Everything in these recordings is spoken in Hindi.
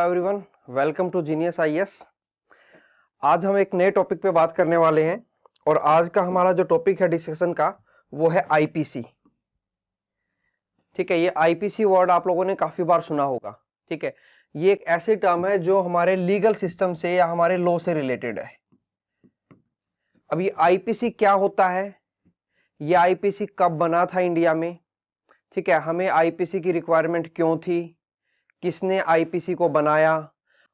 Everyone, welcome to Genius IAS. आज हम एक नए टॉपिक पे बात करने वाले हैं और आज का हमारा जो टॉपिक है डिस्कशन का वो है आईपीसी। ठीक है, ये आईपीसी वर्ड आप लोगों ने काफी बार सुना होगा। ठीक है, ये एक ऐसी टर्म है जो हमारे लीगल सिस्टम से या हमारे लॉ से रिलेटेड है। अब ये आईपीसी क्या होता है, ये आईपीसी कब बना था इंडिया में, ठीक है, हमें आईपीसी की रिक्वायरमेंट क्यों थी, किसने आईपीसी को बनाया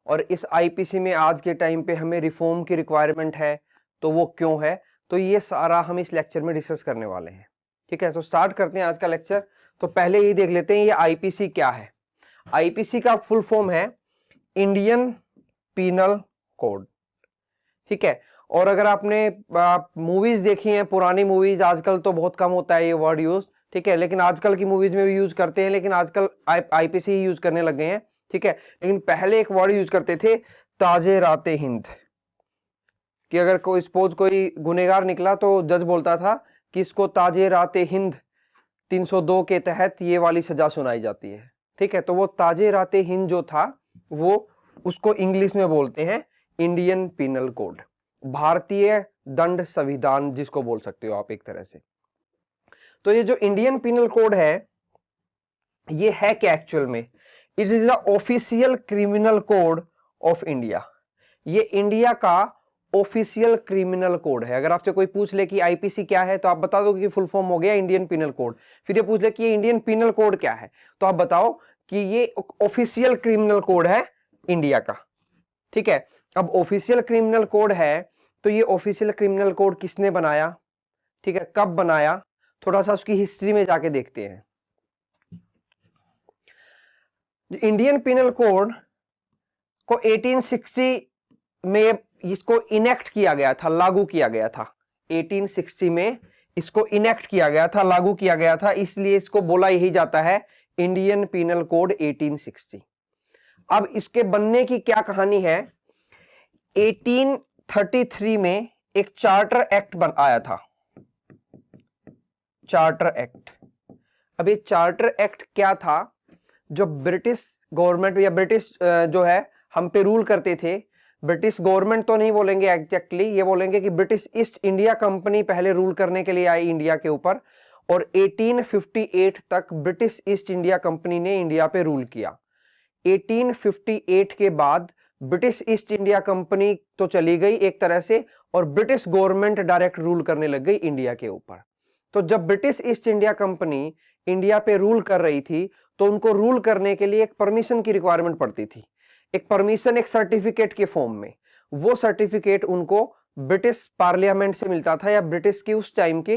और इस आईपीसी में आज के टाइम पे हमें रिफॉर्म की रिक्वायरमेंट है तो वो क्यों है, तो ये सारा हम इस लेक्चर में डिस्कस करने वाले हैं। ठीक है, तो स्टार्ट करते हैं आज का लेक्चर। तो पहले ये देख लेते हैं ये आईपीसी क्या है। आईपीसी का फुल फॉर्म है इंडियन पीनल कोड। ठीक है, और अगर आपने मूवीज देखी हैं, पुरानी मूवीज, आजकल तो बहुत कम होता है ये वर्ड यूज, ठीक है, लेकिन आजकल की मूवीज में भी यूज करते हैं, लेकिन आजकल आईपीसी ही यूज करने लग गए हैं। ठीक है, लेकिन पहले एक वर्ड यूज करते थे ताजे राते हिंद, कि अगर कोई सपोज कोई गुनेगार निकला तो जज बोलता था कि इसको ताजे राते हिंद 302 के तहत ये वाली सजा सुनाई जाती है। ठीक है, तो वो ताजे राते हिंद जो था वो उसको इंग्लिश में बोलते हैं इंडियन पीनल कोड, भारतीय दंड संविधान जिसको बोल सकते हो आप एक तरह से। तो ये जो इंडियन पीनल कोड है ये है क्या एक्चुअल में, it is the official criminal code of India. ये इंडिया का ऑफिशियल क्रिमिनल कोड है। अगर आपसे कोई पूछ ले कि आईपीसी क्या है तो आप बता दो कि फुल फॉर्म हो गया इंडियन पीनल कोड। फिर ये पूछ ले कि ये इंडियन पीनल कोड क्या है तो आप बताओ कि ये ऑफिशियल क्रिमिनल कोड है इंडिया का। ठीक है, अब ऑफिशियल क्रिमिनल कोड है तो ये ऑफिशियल क्रिमिनल कोड किसने बनाया, ठीक है, कब बनाया, थोड़ा सा उसकी हिस्ट्री में जाके देखते हैं। इंडियन पीनल कोड को 1860 में इसको इनेक्ट किया गया था, लागू किया गया था। 1860 में इसको इनेक्ट किया गया था, लागू किया गया था, इसलिए इसको बोला यही जाता है इंडियन पीनल कोड 1860। अब इसके बनने की क्या कहानी है, 1833 में एक चार्टर एक्ट आया था, चार्टर एक्ट। अब ये चार्टर एक्ट क्या था, जो ब्रिटिश गवर्नमेंट या ब्रिटिश जो है हम पे रूल करते थे, ब्रिटिश गवर्नमेंट तो नहीं बोलेंगे एग्जैक्टली, ये बोलेंगे कि ब्रिटिश ईस्ट इंडिया कंपनी पहले रूल करने के लिए आई इंडिया के ऊपर, और 1858 तक ब्रिटिश ईस्ट इंडिया कंपनी ने इंडिया पे रूल किया। 1858 के बाद ब्रिटिश ईस्ट इंडिया कंपनी तो चली गई एक तरह से और ब्रिटिश गवर्नमेंट डायरेक्ट रूल करने लग गई इंडिया के ऊपर। तो जब British east India company India पे रूल कर रही थी तो उनको रूल करने के लिए एक परमिशन की रिक्वायरमेंट पड़ती थी, एक परमिशन एक सर्टिफिकेट के फॉर्म में। वो सर्टिफिकेट उनको ब्रिटिश पार्लियामेंट से मिलता था या ब्रिटिश की उस टाइम के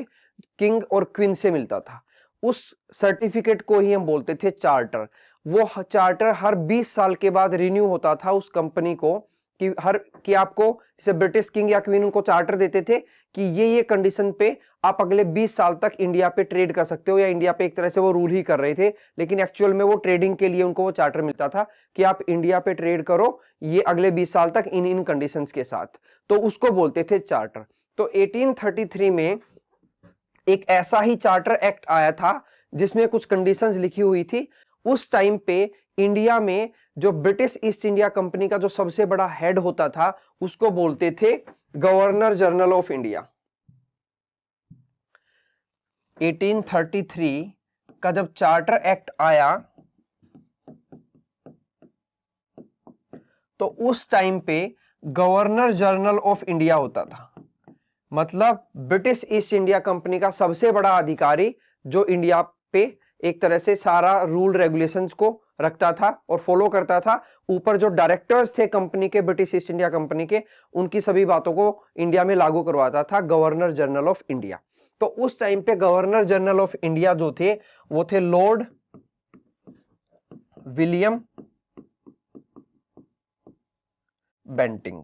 किंग और क्वीन से मिलता था। उस सर्टिफिकेट को ही हम बोलते थे चार्टर। वो चार्टर हर 20 साल के बाद रिन्यू होता था उस कंपनी को, कि आपको जैसे ब्रिटिश किंग या क्वीन उनको चार्टर देते थे कि ये कंडीशन पे आप अगले 20 साल तक इंडिया पे ट्रेड कर सकते हो, या इंडिया पे एक तरह से वो रूल ही कर रहे थे, लेकिन एक्चुअल में वो ट्रेडिंग के लिए उनको वो चार्टर मिलता था कि आप इंडिया पे ट्रेड करो ये अगले 20 साल तक इन कंडीशंस के साथ, तो उसको बोलते थे चार्टर। तो 1833 में एक ऐसा ही चार्टर एक्ट आया था जिसमें कुछ कंडीशंस लिखी हुई थी। उस टाइम पे इंडिया में जो ब्रिटिश ईस्ट इंडिया कंपनी का जो सबसे बड़ा हेड होता था उसको बोलते थे गवर्नर जनरल ऑफ इंडिया। 1833 का जब चार्टर एक्ट आया तो उस टाइम पे गवर्नर जनरल ऑफ इंडिया होता था, मतलब ब्रिटिश ईस्ट इंडिया कंपनी का सबसे बड़ा अधिकारी जो इंडिया पे एक तरह से सारा रूल रेगुलेशंस को रखता था और फॉलो करता था। ऊपर जो डायरेक्टर्स थे कंपनी के, ब्रिटिश ईस्ट इंडिया कंपनी के, उनकी सभी बातों को इंडिया में लागू करवाता था गवर्नर जनरल ऑफ इंडिया। तो उस टाइम पे गवर्नर जनरल ऑफ इंडिया जो थे वो थे लॉर्ड विलियम बेंटिंग।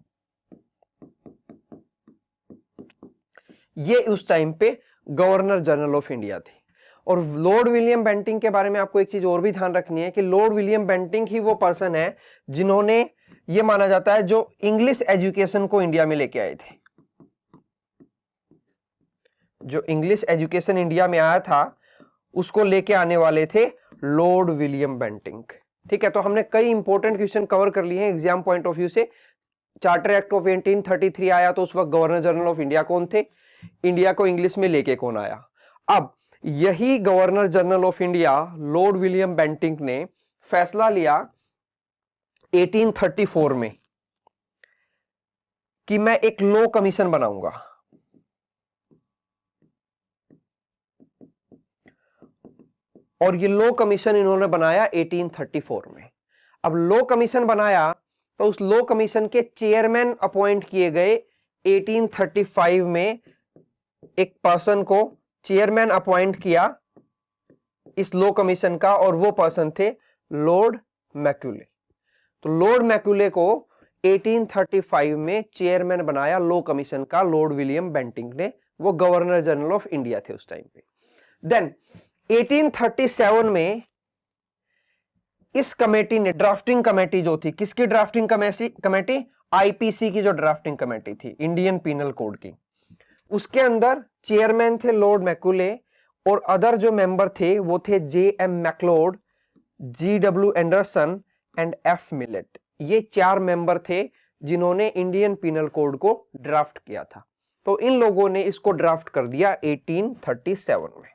ये उस टाइम पे गवर्नर जनरल ऑफ इंडिया थे। और लॉर्ड विलियम बेंटिंग के बारे में आपको एक चीज और भी ध्यान रखनी है कि लॉर्ड विलियम बेंटिंग ही वो पर्सन है जिन्होंने, ये माना जाता है, जो इंग्लिश एजुकेशन को इंडिया में लेके आए थे। जो इंग्लिश एजुकेशन इंडिया में आया था उसको लेके आने वाले थे लॉर्ड विलियम बेंटिंग। ठीक है, तो हमने कई इंपॉर्टेंट क्वेश्चन कवर कर लिए हैं एग्जाम पॉइंट ऑफ व्यू से। चार्टर एक्ट ऑफ 1833 आया तो उस वक्त गवर्नर जनरल ऑफ इंडिया कौन थे, इंडिया को इंग्लिश में लेके कौन आया। अब यही governor general of India Lord William Bentinck ने फैसला लिया 1834 में कि मैं एक लॉ कमीशन बनाऊंगा। और ये लॉ कमीशन इन्होंने बनाया 1834 में। अब लॉ कमीशन बनाया तो उस लॉ कमीशन के चेयरमैन अपॉइंट किए गए 1835 में। एक पर्सन को चेयरमैन अपॉइंट किया इस लॉ कमीशन का और वो पर्सन थे लॉर्ड मैक्यूले। तो लॉर्ड मैक्यूले को 1835 में चेयरमैन बनाया लॉ कमीशन का लॉर्ड विलियम बेंटिंक ने, वो गवर्नर जनरल ऑफ इंडिया थे उस टाइम पे। देन 1837 में इस कमेटी ने, ड्राफ्टिंग कमेटी जो थी, किसकी ड्राफ्टिंग कमेटी, आईपीसी की जो ड्राफ्टिंग कमेटी थी इंडियन पीनल कोड की, उसके अंदर चेयरमैन थे लॉर्ड मैक्यूले और अदर जो मेंबर थे वो थे J M. McLeod, G W. Anderson and F. Millett. ये 4 मेंबर थे जिन्होंने इंडियन पीनल कोड को ड्राफ्ट किया था। तो इन लोगों ने इसको ड्राफ्ट कर दिया 1837 में।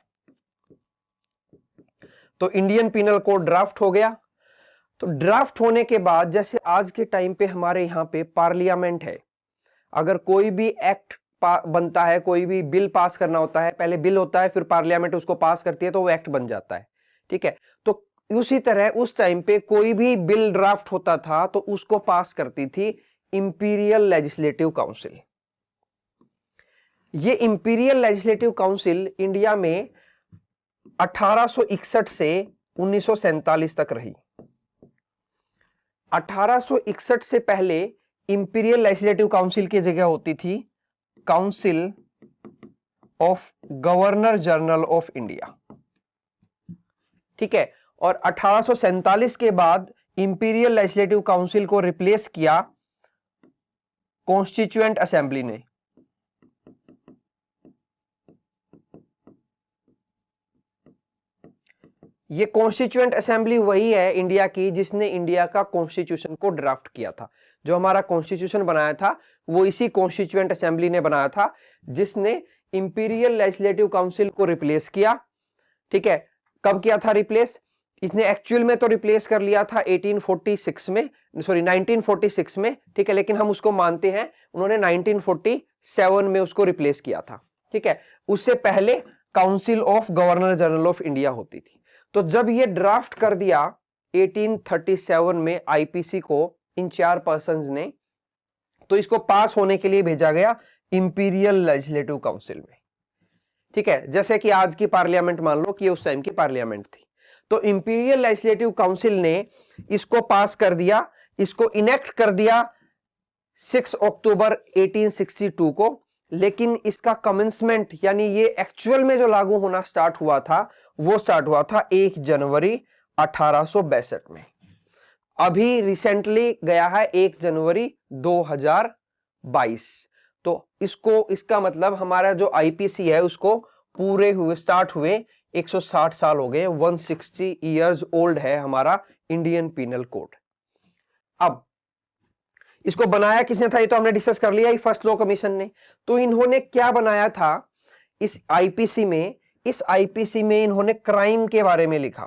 तो इंडियन पीनल कोड ड्राफ्ट हो गया। तो ड्राफ्ट होने के बाद, जैसे आज के टाइम पे हमारे यहाँ पे पार्लियामेंट है, अगर कोई भी एक्ट बनता है, कोई भी बिल पास करना होता है, पहले बिल होता है फिर पार्लियामेंट उसको पास करती है तो वो एक्ट बन जाता है, ठीक है। तो उसी तरह उस टाइम पे कोई भी बिल ड्राफ्ट होता था तो उसको पास करती थी इंपीरियल लेजिस्लेटिव काउंसिल। ये इंपीरियल लेजिस्लेटिव काउंसिल इंडिया में 1861 से 1947 तक रही। 1861 से पहले इंपीरियल लेजिस्लेटिव काउंसिल की जगह होती थी council of governor general of India, ठीक है। और 1847 के बाद इंपीरियल लेजिस्लेटिव काउंसिल को रिप्लेस किया कॉन्स्टिट्यूएंट असेंबली ने। ये कॉन्स्टिट्यूएंट असेंबली वही है इंडिया की जिसने इंडिया का कॉन्स्टिट्यूशन को ड्राफ्ट किया था। जो हमारा कॉन्स्टिट्यूशन बनाया था वो इसी कॉन्स्टिट्यूएंट असेंबली ने बनाया था, जिसने इंपीरियल लेजिस्लेटिव काउंसिल को रिप्लेस किया, ठीक है। कब किया था रिप्लेस? इसने एक्चुअल में तो रिप्लेस कर लिया था 1946 में, ठीक है, लेकिन हम उसको मानते हैं उन्होंने 1947 में उसको रिप्लेस किया था, ठीक है। उससे पहले council of governor general of India होती थी। तो जब ये ड्राफ्ट कर दिया 1837 में आईपीसी को इन 4 पर्संस ने, तो इसको पास होने के लिए भेजा गया इंपीरियल लेजिस्लेटिव काउंसिल में, ठीक है। जैसे कि आज की पार्लियामेंट मान लो कि उस टाइम की पार्लियामेंट थी, तो इंपीरियल लेजिस्लेटिव काउंसिल ने इसको पास कर दिया, इसको इनेक्ट कर दिया 6 अक्टूबर 1862 को। लेकिन इसका कमेंसमेंट यानी ये एक्चुअल में जो लागू होना स्टार्ट हुआ था वो स्टार्ट हुआ था 1 जनवरी 1862 में। अभी रिसेंटली गया है 1 जनवरी 2022। तो इसका मतलब हमारा जो आईपीसी है उसको पूरे हुए स्टार्ट हुए 160 साल हो गए, 160 इयर्स ओल्ड है हमारा इंडियन पीनल कोड। अब इसको बनाया किसने था ये तो हमने डिस्कस कर लिया, फर्स्ट लॉ कमीशन ने। तो इन्होंने क्या बनाया था इस आईपीसी में? इस आईपीसी में इन्होंने क्राइम के बारे में लिखा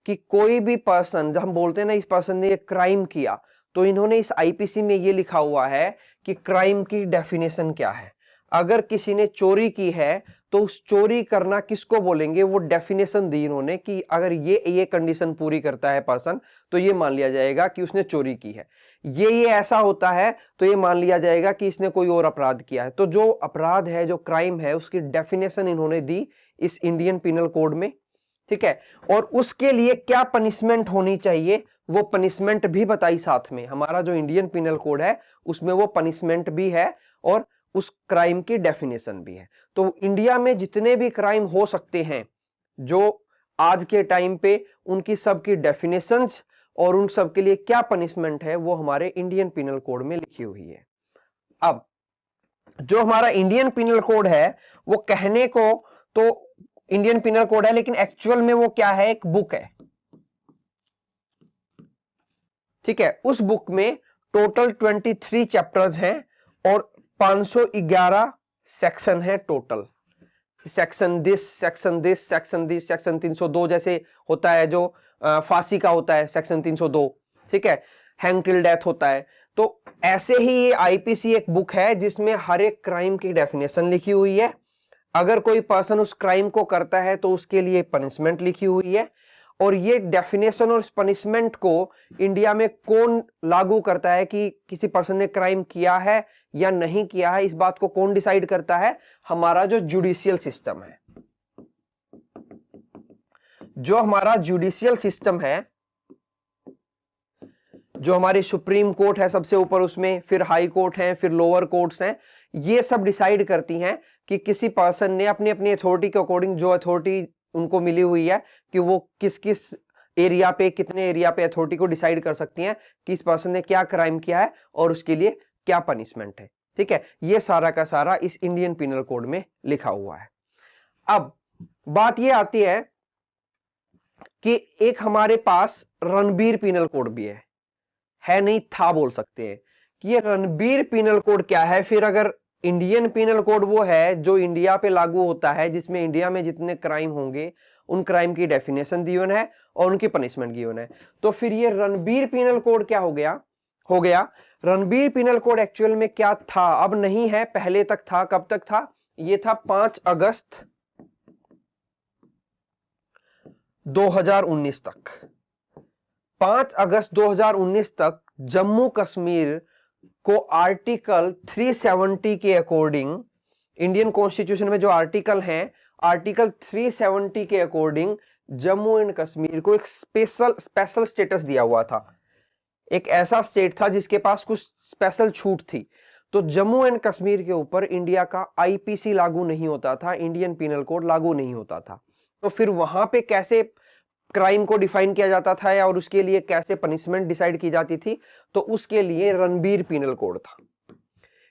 कि कोई भी पर्सन, जब हम बोलते हैं ना इस पर्सन ने ये क्राइम किया, तो इन्होंने इस आईपीसी में ये लिखा हुआ है कि क्राइम की डेफिनेशन क्या है। अगर किसी ने चोरी की है तो उस चोरी करना किसको बोलेंगे, वो डेफिनेशन दी इन्होंने कि अगर ये कंडीशन पूरी करता है पर्सन तो ये मान लिया जाएगा कि उसने चोरी की है। ये ऐसा होता है तो ये मान लिया जाएगा कि इसने कोई और अपराध किया है। तो जो अपराध है, जो क्राइम है, उसकी डेफिनेशन इन्होंने दी इस इंडियन पीनल कोड में, ठीक है। और उसके लिए क्या पनिशमेंट होनी चाहिए वो पनिशमेंट भी बताई साथ में। हमारा जो इंडियन पीनल कोड है उसमें वो पनिशमेंट भी है और उस क्राइम की डेफिनेशन भी है। तो इंडिया में जितने भी क्राइम हो सकते हैं जो आज के टाइम पे, उनकी सबकी डेफिनेशंस और उन सब के लिए क्या पनिशमेंट है वो हमारे इंडियन पीनल कोड में लिखी हुई है। अब जो हमारा इंडियन पीनल कोड है वो कहने को तो इंडियन पीनल कोड है, लेकिन एक्चुअल में वो क्या है? एक बुक है। ठीक है। उस बुक में टोटल 23 चैप्टर्स हैं और 511 सेक्शन है total. Section this, section this, section this, section 302 जैसे होता है जो फांसी का होता है सेक्शन 302, ठीक है, हैंग टिल डेथ होता है। तो ऐसे ही ये आईपीसी एक बुक है जिसमें हर एक क्राइम की डेफिनेशन लिखी हुई है। अगर कोई पर्सन उस क्राइम को करता है तो उसके लिए पनिशमेंट लिखी हुई है, और ये डेफिनेशन और पनिशमेंट को इंडिया में कौन लागू करता है कि किसी पर्सन ने क्राइम किया है या नहीं किया है, इस बात को कौन डिसाइड करता है? हमारा जो जुडिशियल सिस्टम है। जो हमारा जुडिशियल सिस्टम है, जो हमारी सुप्रीम कोर्ट है सबसे ऊपर, उसमें फिर हाई कोर्ट है, फिर लोअर कोर्ट्स हैं, ये सब डिसाइड करती हैं कि किसी पर्सन ने अपनी अपनी अथॉरिटी के अकॉर्डिंग, जो अथॉरिटी उनको मिली हुई है, कि वो किस किस एरिया पे, कितने एरिया पे अथॉरिटी को डिसाइड कर सकती हैं कि इस पर्सन ने क्या क्राइम किया है और उसके लिए क्या पनिशमेंट है। ठीक है, ये सारा का सारा इस इंडियन पिनल कोड में लिखा हुआ है। अब बात ये आती है कि एक हमारे पास रणबीर पिनल कोड भी है नहीं था बोल सकते हैं कि ये रणबीर पिनल कोड क्या है। फिर अगर इंडियन पिनल कोड वो है जो इंडिया पे लागू होता है, जिसमें इंडिया में जितने क्राइम होंगे उन क्राइम की डेफिनेशन गिवन है और उनकी पनिशमेंट गिवन है, तो फिर ये रणबीर पिनल कोड क्या हो गया? रणबीर पिनल कोड एक्चुअल में क्या था? अब नहीं है, पहले तक था। कब तक था? ये था 5 अगस्त 2019 तक। 5 अगस्त 2019 तक जम्मू कश्मीर को आर्टिकल 370 के अकॉर्डिंग, इंडियन कॉन्स्टिट्यूशन में जो आर्टिकल हैं, आर्टिकल 370 के अकॉर्डिंग जम्मू एंड कश्मीर को एक स्पेशल स्टेटस दिया हुआ था। एक ऐसा स्टेट था जिसके पास कुछ स्पेशल छूट थी। तो जम्मू एंड कश्मीर के ऊपर इंडिया का आईपीसी लागू नहीं होता था, इंडियन पिनल कोड लागू नहीं होता था। तो फिर वहां पे कैसे क्राइम को डिफाइन किया जाता था या और उसके लिए कैसे पनिशमेंट डिसाइड की जाती थी? तो उसके लिए रणबीर पिनल कोड था।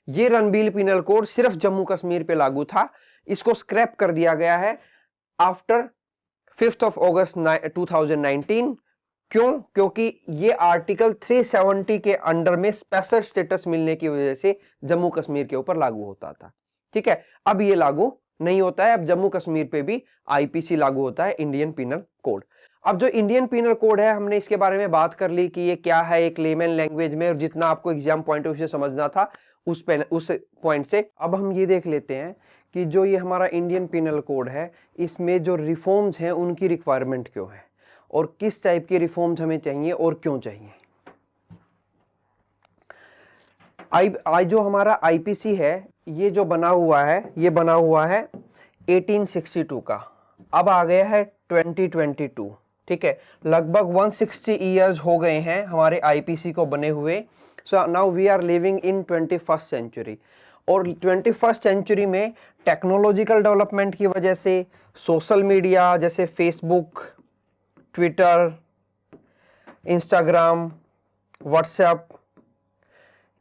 ये रणबीर पिनल कोड सिर्फ जम्मू कश्मीर पे लागू था। इसको स्क्रैप कर दिया गया है आफ्टर 5th of August 2019। क्यों? क्योंकि ये आर्टिकल 370 के अंडर में स्पेशल स्टेटस मिलने की वजह से जम्मू कश्मीर के ऊपर लागू होता था। ठीक है, अब ये लागू नहीं होता है। अब जम्मू कश्मीर पे भी आईपीसी लागू होता है, इंडियन पिनल कोड। अब जो इंडियन पिनल कोड है, हमने इसके बारे में बात कर ली कि ये क्या है एक लेमन लैंग्वेज में, और जितना आपको एग्जाम पॉइंट ऑफ व्यू से समझना था उस पॉइंट से। अब हम ये देख लेते हैं कि जो ये हमारा इंडियन पिनल कोड है, इसमें जो रिफॉर्म्स हैं उनकी रिक्वायरमेंट क्यों है और किस टाइप के रिफॉर्म्स हमें चाहिए और क्यों चाहिए। जो हमारा आईपीसी है, ये जो बना हुआ है, ये बना हुआ है 1862 का। अब आ गया है 2022। ठीक है, लगभग 160 ईयर्स हो गए हैं हमारे आईपीसी को बने हुए। So now we are living in 21st century. और 21st सेंचुरी में टेक्नोलॉजिकल डेवलपमेंट की वजह से, सोशल मीडिया जैसे Facebook, Twitter, Instagram, WhatsApp,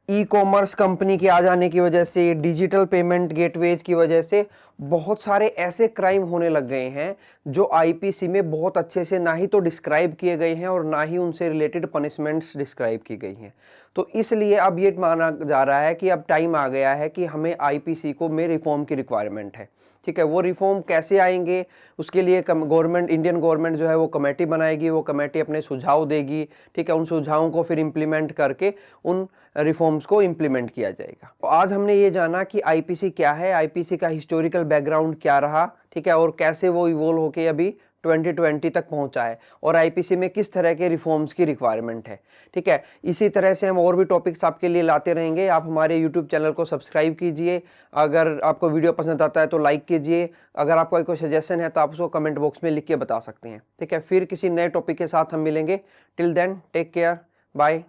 e commerce company के आ जाने की वजह से, डिजिटल पेमेंट गेटवेज की वजह से बहुत सारे ऐसे क्राइम होने लग गए हैं जो आईपीसी में बहुत अच्छे से ना ही तो डिस्क्राइब किए गए हैं और ना ही उनसे रिलेटेड पनिशमेंट्स डिस्क्राइब की गई हैं। तो इसलिए अब ये माना जा रहा है कि अब टाइम आ गया है कि हमें आईपीसी को में रिफॉर्म की रिक्वायरमेंट है। ठीक है, वो रिफॉर्म कैसे आएंगे, उसके लिए गवर्नमेंट, इंडियन गवर्नमेंट जो है वो कमेटी बनाएगी, वो कमेटी अपने सुझाव देगी। ठीक है, उन सुझावों को फिर इम्प्लीमेंट करके उन रिफॉर्म्स को इम्प्लीमेंट किया जाएगा। तो आज हमने ये जाना कि आईपीसी क्या है, आईपीसी का हिस्टोरिकल बैकग्राउंड क्या रहा, ठीक है, और कैसे वो इवोल्व होके अभी 2020 तक पहुंचा है, और आईपीसी में किस तरह के रिफॉर्म्स की रिक्वायरमेंट है। ठीक है, इसी तरह से हम और भी टॉपिक्स आपके लिए लाते रहेंगे। आप हमारे यूट्यूब चैनल को सब्सक्राइब कीजिए। अगर आपको वीडियो पसंद आता है तो लाइक कीजिए। अगर आपका कोई सजेशन है तो आप उसको कमेंट बॉक्स में लिख के बता सकते हैं। ठीक है, फिर किसी नए टॉपिक के साथ हम मिलेंगे। Till then take care, bye.